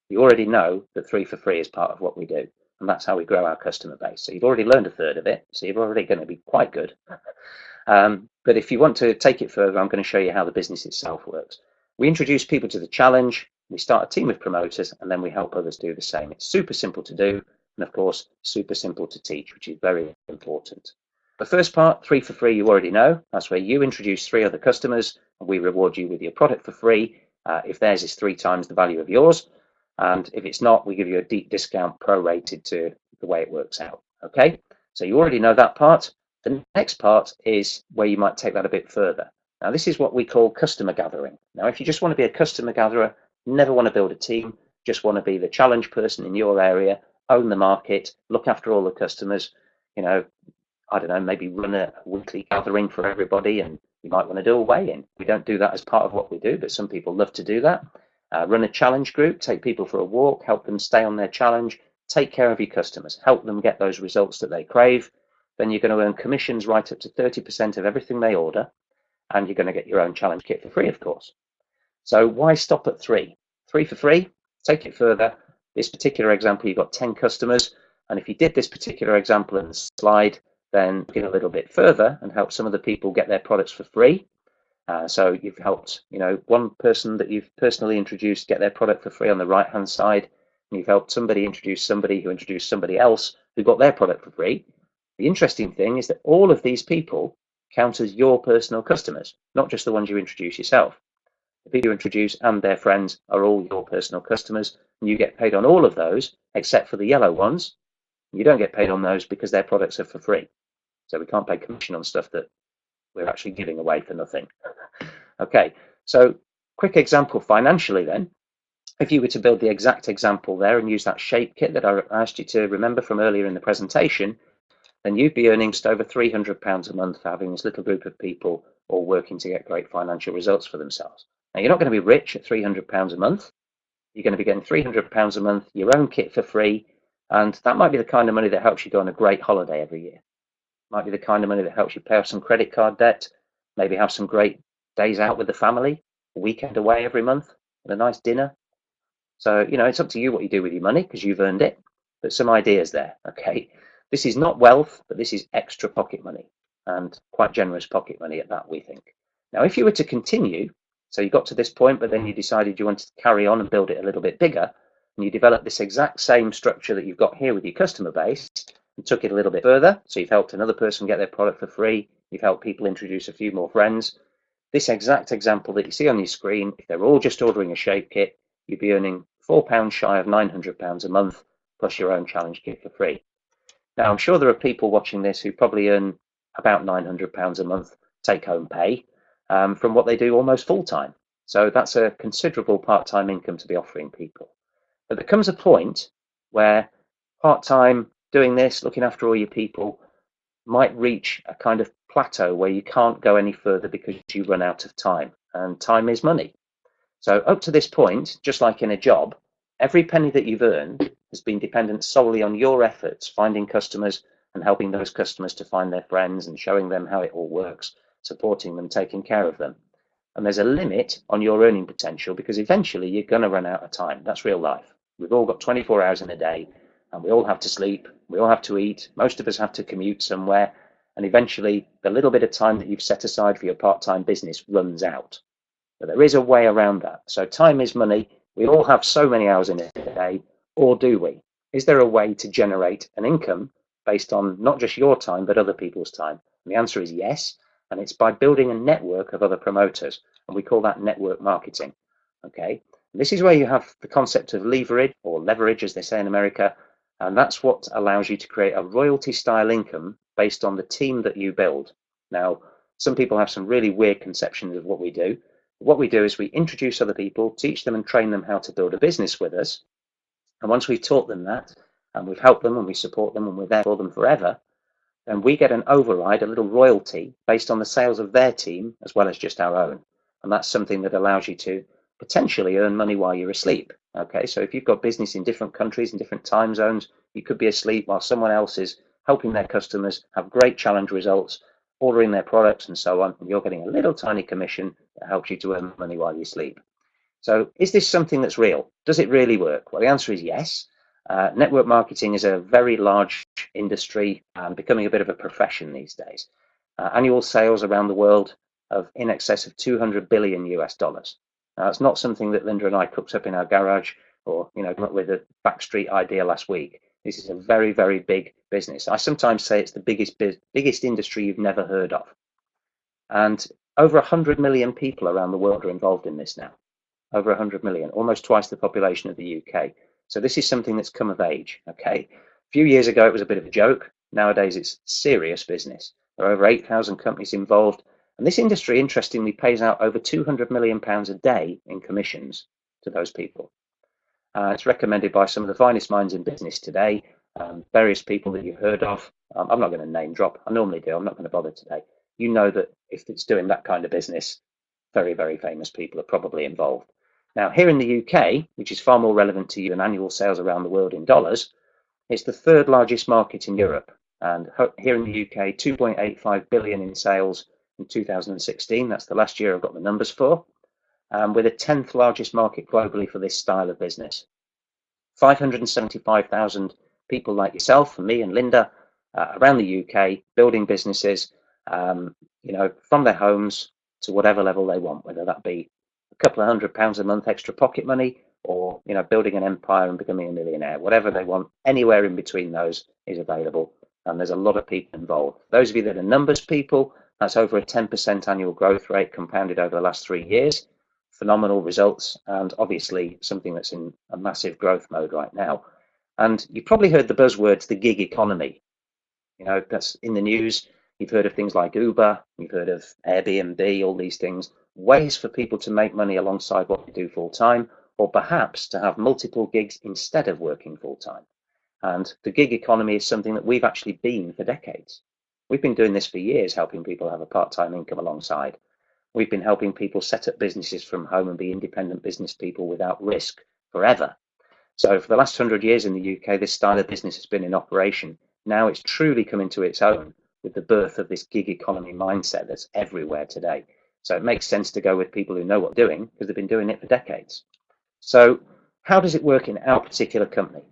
S6: You already know that 3 for free is part of what we do. And that's how we grow our customer base. So you've already learned a third of it. So you're already going to be quite good. But if you want to take it further, I'm going to show you how the business itself works. We introduce people to the challenge. We start a team of promoters, and then we help others do the same. It's super simple to do. And of course, super simple to teach, which is very important. The first part, 3 for free, you already know. That's where you introduce 3 other customers, and we reward you with your product for free if theirs is 3 times the value of yours. And if it's not, we give you a deep discount prorated to the way it works out. Okay, so you already know that part. The next part is where you might take that a bit further. Now, this is what we call customer gathering. Now, if you just want to be a customer gatherer, never want to build a team, just want to be the challenge person in your area, own the market, look after all the customers, I don't know, maybe run a weekly gathering for everybody, and you might want to do a weigh-in. We don't do that as part of what we do, but some people love to do that. Run a challenge group, take people for a walk, help them stay on their challenge, take care of your customers, help them get those results that they crave. Then you're going to earn commissions right up to 30% of everything they order, and you're going to get your own challenge kit for free, of course. So why stop at 3? 3 for free, take it further. This particular example, you've got 10 customers, and if you did this particular example in the slide, then get a little bit further and help some of the people get their products for free. So you've helped, one person that you've personally introduced get their product for free on the right-hand side, and you've helped somebody introduce somebody who introduced somebody else who got their product for free. The interesting thing is that all of these people count as your personal customers, not just the ones you introduce yourself. The people you introduce and their friends are all your personal customers, and you get paid on all of those except for the yellow ones. You don't get paid on those because their products are for free. So we can't pay commission on stuff that we're actually giving away for nothing. Okay, so quick example financially then. If you were to build the exact example there and use that shape kit that I asked you to remember from earlier in the presentation, then you'd be earning just over £300 a month for having this little group of people all working to get great financial results for themselves. Now, you're not going to be rich at £300 a month. You're going to be getting £300 a month, your own kit for free, and that might be the kind of money that helps you go on a great holiday every year. Might be the kind of money that helps you pay off some credit card debt, maybe have some great days out with the family, a weekend away every month, and a nice dinner. So, it's up to you what you do with your money because you've earned it, but some ideas there, okay? This is not wealth, but this is extra pocket money, and quite generous pocket money at that, we think. Now, if you were to continue, so you got to this point, but then you decided you wanted to carry on and build it a little bit bigger, and you developed this exact same structure that you've got here with your customer base, and took it a little bit further, so you've helped another person get their product for free, you've helped people introduce a few more friends. This exact example that you see on your screen, if they're all just ordering a shape kit, you'd be earning £4 shy of £900 a month, plus your own challenge kit for free. Now, I'm sure there are people watching this who probably earn about £900 a month take-home pay from what they do almost full-time. So that's a considerable part-time income to be offering people. But there comes a point where part-time doing this, looking after all your people, might reach a kind of plateau where you can't go any further because you run out of time, and time is money. So up to this point, just like in a job, every penny that you've earned has been dependent solely on your efforts, finding customers and helping those customers to find their friends and showing them how it all works, supporting them, taking care of them. And there's a limit on your earning potential because eventually you're going to run out of time. That's real life. We've all got 24 hours in a day, and we all have to sleep, we all have to eat, most of us have to commute somewhere, and eventually the little bit of time that you've set aside for your part-time business runs out. But there is a way around that. So time is money. We all have so many hours in a day, or do we? Is there a way to generate an income based on not just your time, but other people's time? And the answer is yes, and it's by building a network of other promoters, and we call that network marketing, okay? This is where you have the concept of leverage, or leverage as they say in America, and that's what allows you to create a royalty style income based on the team that you build. Now, some people have some really weird conceptions of what we do. What we do is we introduce other people, teach them and train them how to build a business with us. And once we've taught them that, and we've helped them and we support them and we're there for them forever, then we get an override, a little royalty based on the sales of their team as well as just our own. And that's something that allows you to potentially earn money while you're asleep. Okay, so if you've got business in different countries and different time zones, you could be asleep while someone else is helping their customers have great challenge results, ordering their products and so on, and you're getting a little tiny commission that helps you to earn money while you sleep. So is this something that's real? Does it really work? Well, the answer is yes. Network marketing is a very large industry and becoming a bit of a profession these days. Annual sales around the world of in excess of 200 billion US dollars. Now, it's not something that Linda and I cooked up in our garage or, come up with a backstreet idea last week. This is a very, very big business. I sometimes say it's the biggest industry you've never heard of. And over 100 million people around the world are involved in this now. Over 100 million, almost twice the population of the UK. So this is something that's come of age, okay? A few years ago, it was a bit of a joke. Nowadays, it's serious business. There are over 8,000 companies involved. And this industry, interestingly, pays out over £200 million a day in commissions to those people. It's recommended by some of the finest minds in business today, various people that you've heard of. I'm not going to name drop. I normally do. I'm not going to bother today. You know that if it's doing that kind of business, very, very famous people are probably involved. Now, here in the UK, which is far more relevant to you than annual sales around the world in dollars, it's the third largest market in Europe. And here in the UK, 2.85 billion in sales in 2016. That's the last year I've got the numbers for. We're the 10th largest market globally for this style of business. 575,000 people like yourself and me and Linda around the UK building businesses, from their homes to whatever level they want, whether that be a couple of £100 a month extra pocket money or, building an empire and becoming a millionaire. Whatever they want, anywhere in between those is available. And there's a lot of people involved. Those of you that are numbers people, that's over a 10% annual growth rate compounded over the last 3 years. Phenomenal results, and obviously something that's in a massive growth mode right now. And you've probably heard the buzzwords, the gig economy. That's in the news. You've heard of things like Uber, you've heard of Airbnb, all these things, ways for people to make money alongside what they do full time, or perhaps to have multiple gigs instead of working full time. And the gig economy is something that we've actually been for decades. We've been doing this for years, helping people have a part-time income alongside. We've been helping people set up businesses from home and be independent business people without risk forever. So for the last 100 years in the UK, this style of business has been in operation. Now it's truly come into its own with the birth of this gig economy mindset that's everywhere today. So it makes sense to go with people who know what they're doing because they've been doing it for decades. So how does it work in our particular company?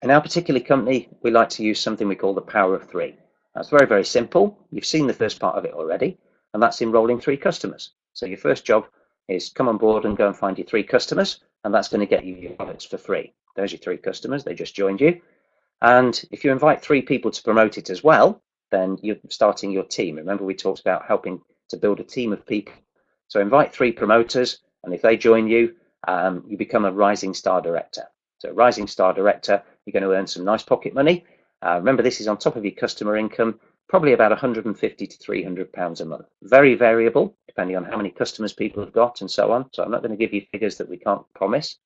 S6: In our particular company, we like to use something we call the power of three. That's very, very simple. You've seen the first part of it already, and that's enrolling 3 customers. So your first job is come on board and go and find your 3 customers, and that's going to get you your products for free. There's your 3 customers, they just joined you. And if you invite 3 people to promote it as well, then you're starting your team. Remember, we talked about helping to build a team of people. So invite 3 promoters, and if they join you, you become a rising star director. So rising star director, you're going to earn some nice pocket money. Remember, this is on top of your customer income, probably about 150 to 300 pounds a month. Very variable, depending on how many customers people have got and so on. So I'm not going to give you figures that we can't promise.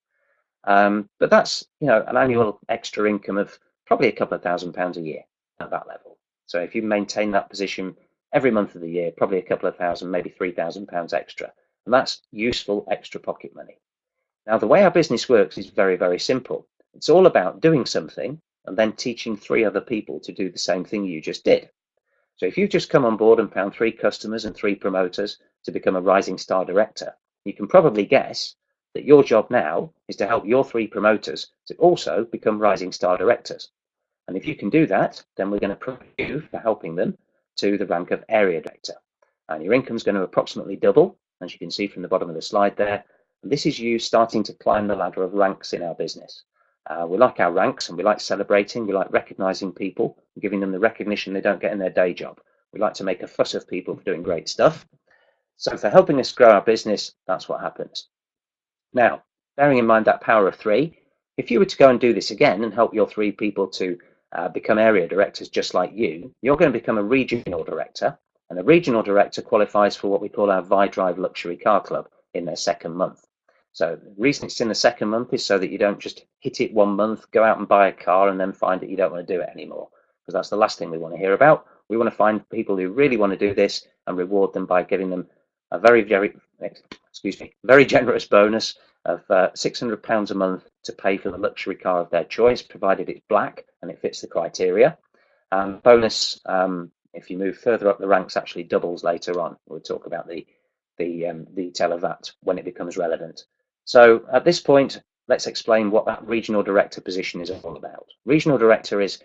S6: But that's, you know, an annual extra income of probably a couple of £1,000 a year at that level. So if you maintain that position every month of the year, probably a couple of thousand, maybe £3,000 extra. And that's useful extra pocket money. Now, the way our business works is very, very simple. It's all about doing something and then teaching 3 other people to do the same thing you just did. So if you've just come on board and found 3 customers and 3 promoters to become a rising star director, you can probably guess that your job now is to help your 3 promoters to also become rising star directors. And if you can do that, then we're going to promote you for helping them to the rank of area director. And your income's going to approximately double, as you can see from the bottom of the slide there. And this is you starting to climb the ladder of ranks in our business. We like our ranks and we like celebrating. We like recognizing people and giving them the recognition they don't get in their day job. We like to make a fuss of people for doing great stuff. So for helping us grow our business, that's what happens. Now, bearing in mind that power of 3, if you were to go and do this again and help your 3 people to become area directors just like you, you're going to become a regional director. And a regional director qualifies for what we call our ViDrive Luxury Car Club in their 2nd month. So the reason it's in the 2nd month is so that you don't just hit it 1 month, go out and buy a car and then find that you don't want to do it anymore, because that's the last thing we want to hear about. We want to find people who really want to do this and reward them by giving them a very generous bonus of £600 a month to pay for the luxury car of their choice, provided it's black and it fits the criteria. Bonus, if you move further up the ranks, actually doubles later on. We'll talk about the detail of that when it becomes relevant. So at this point, let's explain what that regional director position is all about. Regional director is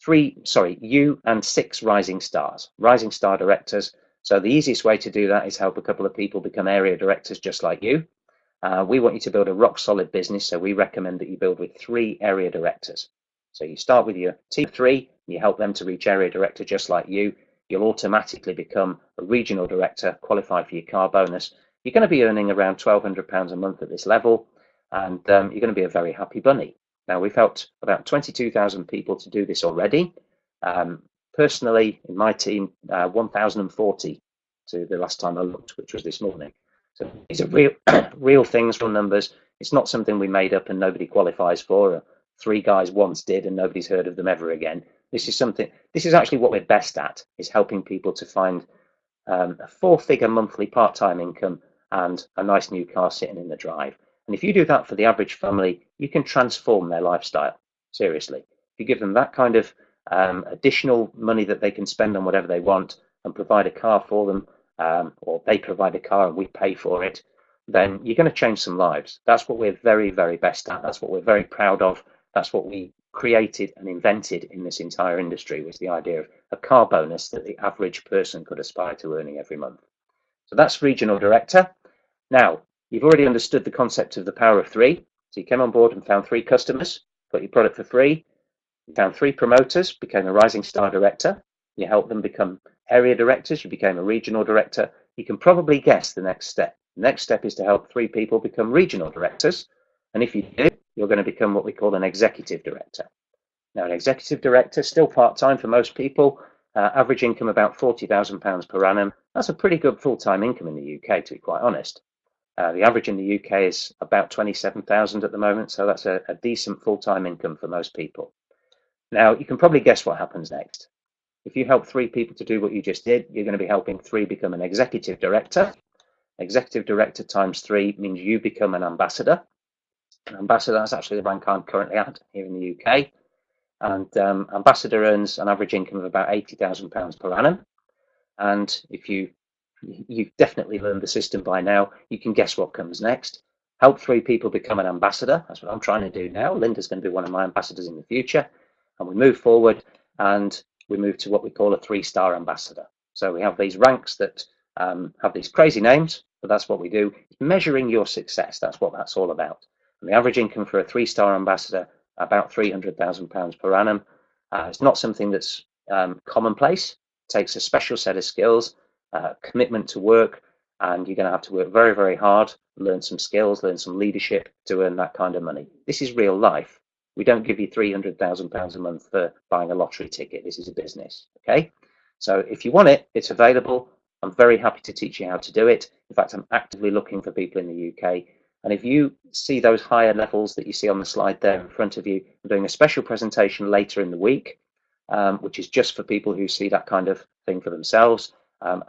S6: you and 6 rising star directors. So the easiest way to do that is help a couple of people become area directors just like you. We want you to build a rock solid business, so we recommend that you build with 3 area directors. So you start with your team of 3, you help them to reach area director just like you. You'll automatically become a regional director, qualify for your car bonus. You're going to be earning around £1,200 a month at this level, and you're going to be a very happy bunny. Now, we've helped about 22,000 people to do this already. Personally, in my team, 1,040 to the last time I looked, which was this morning. So these are real things, real numbers. It's not something we made up and nobody qualifies for. 3 guys once did and nobody's heard of them ever again. This is actually what we're best at, is helping people to find a 4-figure monthly part-time income and a nice new car sitting in the drive. And if you do that for the average family, you can transform their lifestyle. Seriously, if you give them that kind of additional money that they can spend on whatever they want and provide a car for them, or they provide a car and we pay for it, then you're going to change some lives. That's what we're very, very best at. That's what we're very proud of. That's what we created and invented in this entire industry, was the idea of a car bonus that the average person could aspire to earning every month. So that's regional director. Now, you've already understood the concept of the power of 3. So you came on board and found 3 customers, got your product for free. You found 3 promoters, became a rising star director. You helped them become area directors. You became a regional director. You can probably guess the next step. The next step is to help 3 people become regional directors. And if you do, you're going to become what we call an executive director. Now, an executive director, still part-time for most people, average income about £40,000 per annum. That's a pretty good full-time income in the UK, to be quite honest. The average in the UK is about 27,000 at the moment, so that's a decent full-time income for most people. Now, you can probably guess what happens next. If you help 3 people to do what you just did, you're going to be helping 3 become an executive director. Executive director times 3 means you become an ambassador. An ambassador, that's actually the rank I'm currently at here in the UK. And ambassador earns an average income of about £80,000 per annum. And if you've definitely learned the system by now, you can guess what comes next. Help 3 people become an ambassador. That's what I'm trying to do now. Linda's going to be one of my ambassadors in the future. And we move forward and we move to what we call a 3-star ambassador. So we have these ranks that have these crazy names, but that's what we do. Measuring your success, that's what that's all about. And the average income for a 3-star ambassador, about £300,000 per annum. It's not something that's commonplace. It takes a special set of skills, commitment to work, and you're going to have to work very, very hard, learn some skills, learn some leadership to earn that kind of money. This is real life. We don't give you £300,000 a month for buying a lottery ticket. This is a business, okay? So if you want it, it's available. I'm very happy to teach you how to do it. In fact, I'm actively looking for people in the UK. And if you see those higher levels that you see on the slide there in front of you, I'm doing a special presentation later in the week, which is just for people who see that kind of thing for themselves.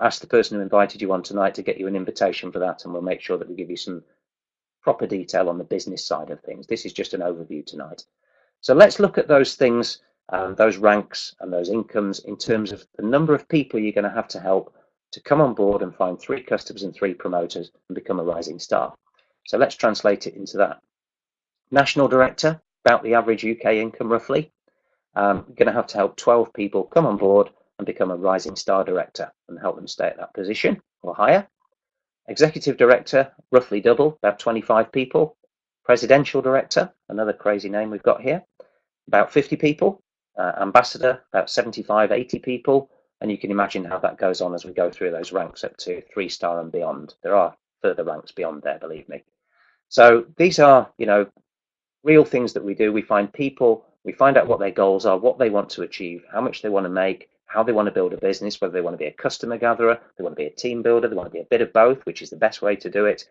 S6: Ask the person who invited you on tonight to get you an invitation for that, and we'll make sure that we give you some proper detail on the business side of things. This is just an overview tonight. So let's look at those things, those ranks and those incomes in terms of the number of people you're going to help to come on board and find 3 customers and 3 promoters and become a rising star. So let's translate it into that. National director, about the average UK income roughly. You're going to help 12 people come on board and become a rising star director and help them stay at that position or higher. Executive director, roughly double, about 25 people. Presidential director, another crazy name we've got here, about 50 people. Ambassador, about 75, 80 people. And you can imagine how that goes on as we go through those ranks up to 3-star and beyond. There are further ranks beyond there, believe me. So these are, real things that we do. We find people, we find out what their goals are, what they want to achieve, how much they want to make, how they want to build a business, whether they want to be a customer gatherer, they want to be a team builder, they want to be a bit of both, which is the best way to do it.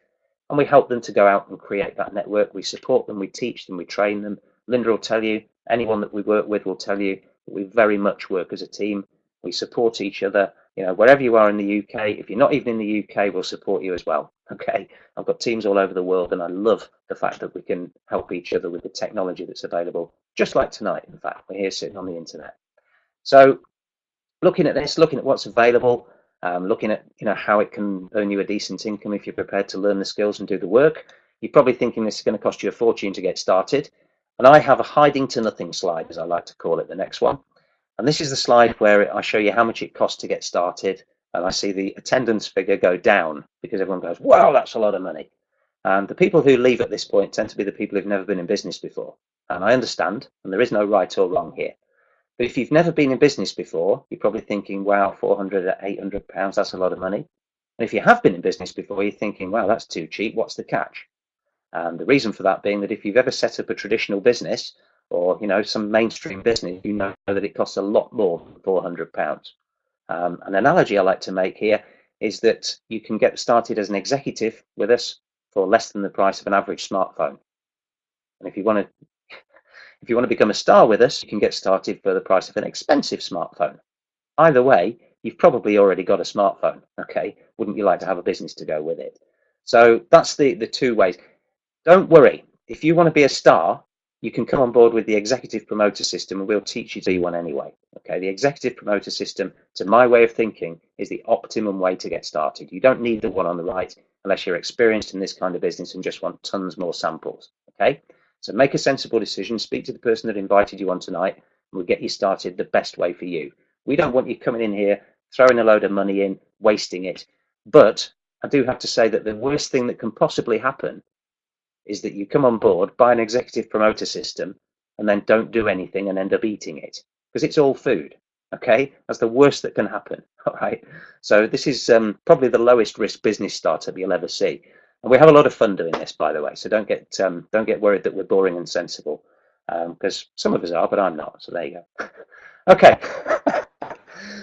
S6: And we help them to go out and create that network. We support them, we teach them, we train them. Linda will tell you, anyone that we work with will tell you that we very much work as a team. We support each other. Wherever you are in the UK, if you're not even in the UK, we'll support you as well. Okay, I've got teams all over the world, and I love the fact that we can help each other with the technology that's available, just like tonight. In fact, we're here sitting on the internet. So looking at this, looking at what's available, looking at how it can earn you a decent income if you're prepared to learn the skills and do the work. You're probably thinking this is going to cost you a fortune to get started. And I have a hiding to nothing slide, as I like to call it, the next one. And this is the slide where I show you how much it costs to get started. And I see the attendance figure go down because everyone goes, wow, that's a lot of money. And the people who leave at this point tend to be the people who've never been in business before. And I understand, and there is no right or wrong here. But if you've never been in business before, you're probably thinking, wow, 400 £800, that's a lot of money. And if you have been in business before, you're thinking, wow, that's too cheap. What's the catch? And the reason for that being that if you've ever set up a traditional business or, some mainstream business, you know that it costs a lot more than £400. An analogy I like to make here is that you can get started as an executive with us for less than the price of an average smartphone. And if you want to become a star with us, you can get started for the price of an expensive smartphone. Either way, you've probably already got a smartphone. Okay, wouldn't you like to have a business to go with it? So that's the 2 ways. Don't worry, if you want to be a star, you can come on board with the executive promoter system, and we'll teach you to do one anyway. Okay, the executive promoter system, to my way of thinking, is the optimum way to get started. You don't need the one on the right unless you're experienced in this kind of business and just want tons more samples. Okay, so make a sensible decision, speak to the person that invited you on tonight, and we'll get you started the best way for you. We don't want you coming in here, throwing a load of money in, wasting it. But I do have to say that the worst thing that can possibly happen is that you come on board, buy an executive promoter system, and then don't do anything and end up eating it, because it's all food. Okay, that's the worst that can happen. All right, so this is probably the lowest risk business startup you'll ever see, and we have a lot of fun doing this, by the way. So don't get worried that we're boring and sensible, because some of us are, but I'm not. So there you go. Okay.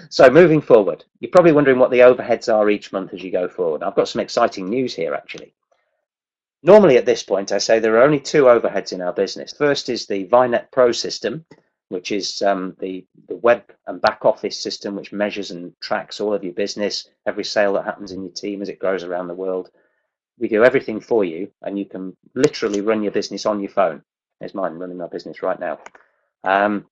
S6: So moving forward, you're probably wondering what the overheads are each month as you go forward. I've got some exciting news here, actually. Normally at this point, I say there are only two overheads in our business. First is the ViNet Pro system, which is the web and back office system, which measures and tracks all of your business, every sale that happens in your team as it grows around the world. We do everything for you, and you can literally run your business on your phone. There's mine running my business right now. On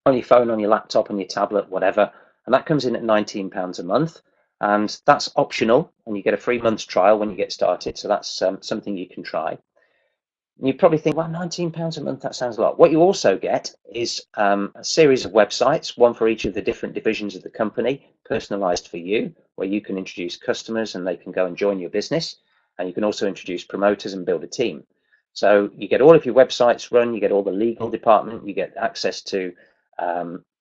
S6: your phone, on your laptop, on your tablet, whatever. And that comes in at £19 a month. And that's optional, and you get a 3 months trial when you get started. So that's something you can try. And you probably think, well, £19 a month, that sounds a lot. What you also get is a series of websites, one for each of the different divisions of the company, personalized for you, where you can introduce customers and they can go and join your business. And you can also introduce promoters and build a team. So you get all of your websites run, you get all the legal department, you get access to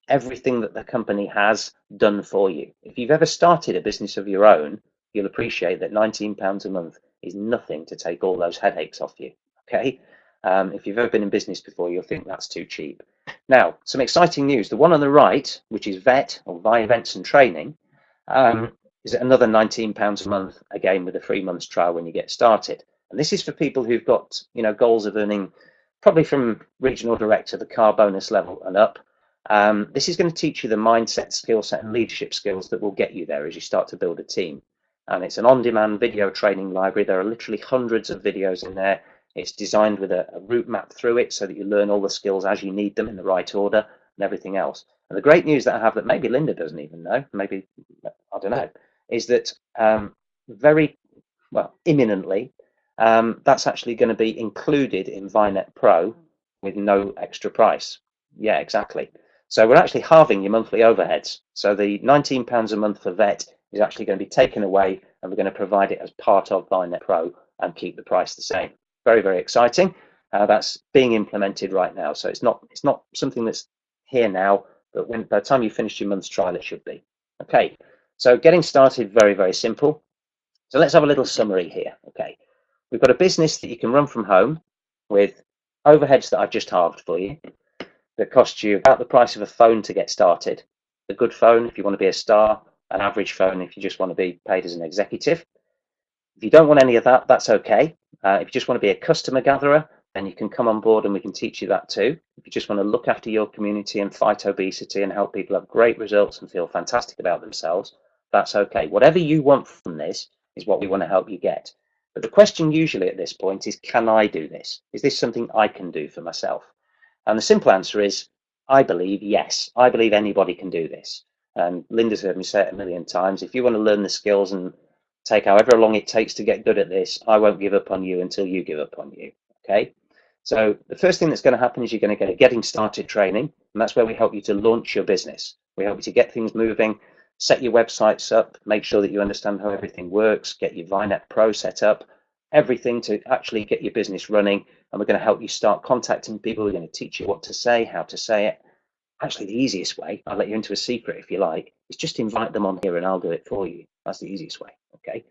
S6: everything that the company has done for you. If you've ever started a business of your own, you'll appreciate that £19 a month is nothing to take all those headaches off you. Okay, if you've ever been in business before, you'll think that's too cheap. Now, some exciting news. The one on the right, which is VET, or Vi Events and Training, is another £19 a month, again with a 3 months trial when you get started. And this is for people who've got, goals of earning probably from regional director, the car bonus level and up. This is going to teach you the mindset, skill set, and leadership skills that will get you there as you start to build a team. And it's an on-demand video training library. There are literally hundreds of videos in there. It's designed with a route map through it so that you learn all the skills as you need them in the right order and everything else. And the great news that I have that maybe Linda doesn't even know, maybe, I don't know, is that imminently, that's actually going to be included in ViNet Pro with no extra price. Yeah, exactly. So we're actually halving your monthly overheads. So the £19 a month for VET is actually going to be taken away, and we're going to provide it as part of ViNet Pro and keep the price the same. Very, very exciting. That's being implemented right now. So it's not something that's here now, but by the time you finish your month's trial, it should be. Okay, so getting started, very, very simple. So let's have a little summary here. Okay, we've got a business that you can run from home with overheads that I've just halved for you, that costs you about the price of a phone to get started. A good phone if you want to be a star, an average phone if you just want to be paid as an executive. If you don't want any of that, that's okay. If you just want to be a customer gatherer, then you can come on board and we can teach you that too. If you just want to look after your community and fight obesity and help people have great results and feel fantastic about themselves, that's okay. Whatever you want from this is what we want to help you get. But the question usually at this point is, can I do this? Is this something I can do for myself? And the simple answer is, I believe yes. I believe anybody can do this. And Linda's heard me say it a million times. If you want to learn the skills and take however long it takes to get good at this, I won't give up on you until you give up on you. Okay? So the first thing that's going to happen is you're going to get a getting started training, and that's where we help you to launch your business. We help you to get things moving, set your websites up, make sure that you understand how everything works, get your ViNet Pro set up, everything to actually get your business running. And we're going to help you start contacting people. We're going to teach you what to say, how to say it. Actually, the easiest way, I'll let you into a secret if you like, is just invite them on here and I'll do it for you. That's the easiest way. Okay.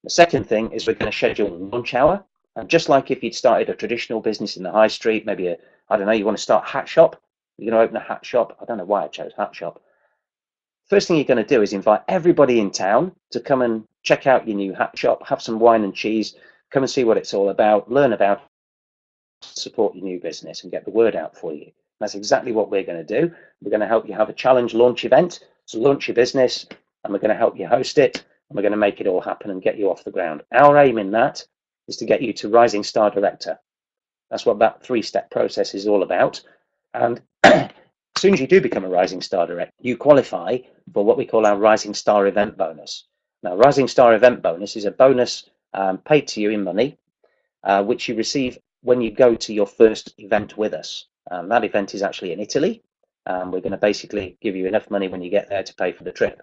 S6: The second thing is we're going to schedule a lunch hour. And just like if you'd started a traditional business in the high street, maybe you want to start a hat shop, you're going to open a hat shop. I don't know why I chose hat shop. First thing you're going to do is invite everybody in town to come and check out your new hat shop, have some wine and cheese, come and see what it's all about, learn about, support your new business and get the word out for you. That's exactly what we're going to do. We're going to help you have a challenge launch event to launch your business, and we're going to help you host it, and we're going to make it all happen and get you off the ground. Our aim in that is to get you to Rising Star Director. That's what that 3-step process is all about. And as soon as you do become a Rising Star Director, you qualify for what we call our Rising Star Event Bonus. Now, Rising Star Event Bonus is a bonus paid to you in money, which you receive when you go to your first event with us. That event is actually in Italy. We're going to basically give you enough money when you get there to pay for the trip.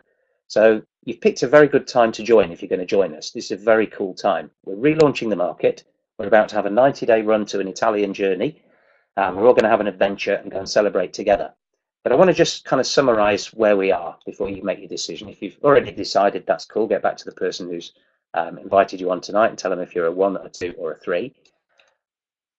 S6: So you've picked a very good time to join if you're going to join us. This is a very cool time. We're relaunching the market. We're about to have a 90-day run to an Italian journey. We're all going to have an adventure and go and celebrate together. But I want to just kind of summarize where we are before you make your decision. If you've already decided, that's cool. Get back to the person who's invited you on tonight and tell them if you're a 1, a 2, or a 3.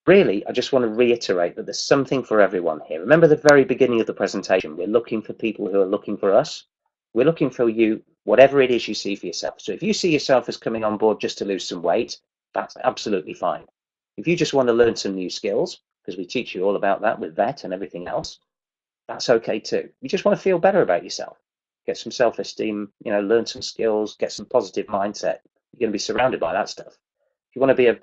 S6: Really, I just want to reiterate that there's something for everyone here. Remember the very beginning of the presentation, we're looking for people who are looking for us. We're looking for you, whatever it is you see for yourself. So if you see yourself as coming on board just to lose some weight, That's absolutely fine. If you just want to learn some new skills, because we teach you all about that with VET and everything else, that's okay too. You just want to feel better about yourself, get some self-esteem, learn some skills, get some positive mindset. You're going to be surrounded by that stuff. If you want to be a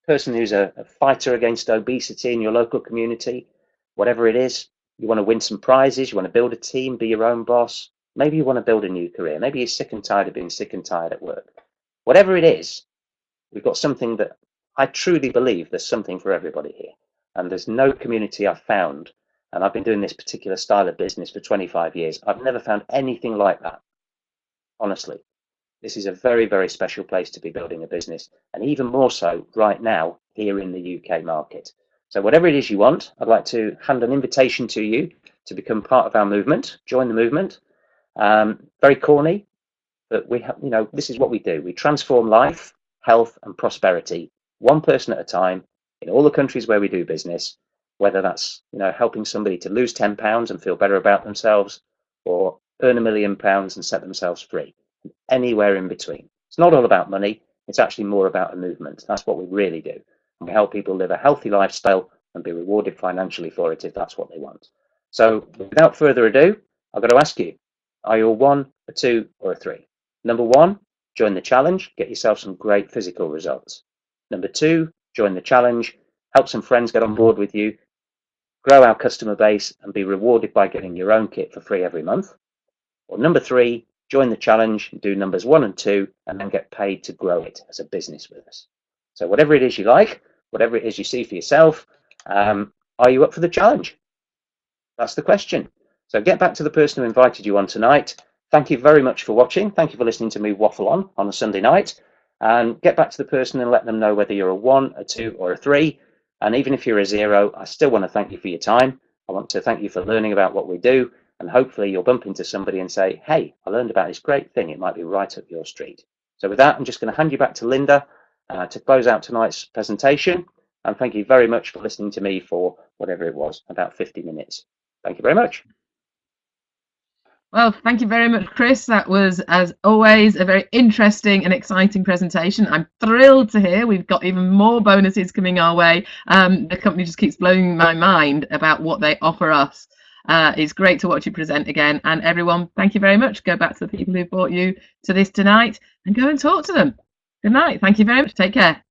S6: person who's a fighter against obesity in your local community, whatever it is, you want to win some prizes, you want to build a team, be your own boss, maybe you want to build a new career, maybe you're sick and tired of being sick and tired at work. Whatever it is, we've got something that I truly believe there's something for everybody here. And there's no community I've found, and I've been doing this particular style of business for 25 years, I've never found anything like that, honestly. This is a very, very special place to be building a business, and even more so right now here in the UK market. So whatever it is you want, I'd like to hand an invitation to you to become part of our movement, join the movement. Very corny, but we have, this is what we do. We transform life, health and prosperity, one person at a time in all the countries where we do business, whether that's, helping somebody to lose 10 pounds and feel better about themselves, or earn £1 million and set themselves free. Anywhere in between. It's not all about money, it's actually more about a movement. That's what we really do. And we help people live a healthy lifestyle and be rewarded financially for it if that's what they want. So without further ado, I've got to ask you, are you a 1, a 2 or a 3? Number 1, join the challenge, get yourself some great physical results. Number 2, join the challenge, help some friends get on board with you, grow our customer base and be rewarded by getting your own kit for free every month. Or number 3, join the challenge, do numbers 1 and 2, and then get paid to grow it as a business with us. So whatever it is you like, whatever it is you see for yourself, are you up for the challenge? That's the question. So get back to the person who invited you on tonight. Thank you very much for watching. Thank you for listening to me waffle on a Sunday night. And get back to the person and let them know whether you're a 1, a 2 or a 3. And even if you're a 0, I still want to thank you for your time. I want to thank you for learning about what we do. And hopefully you'll bump into somebody and say, hey, I learned about this great thing. It might be right up your street. So with that, I'm just going to hand you back to Linda to close out tonight's presentation. And thank you very much for listening to me for whatever it was, about 50 minutes. Thank you very much.
S5: Well, thank you very much, Chris. That was, as always, a very interesting and exciting presentation. I'm thrilled to hear we've got even more bonuses coming our way. The company just keeps blowing my mind about what they offer us. It's great to watch you present again. And everyone, thank you very much. Go back to the people who brought you to this tonight and go and talk to them. Good night. Thank you very much. Take care.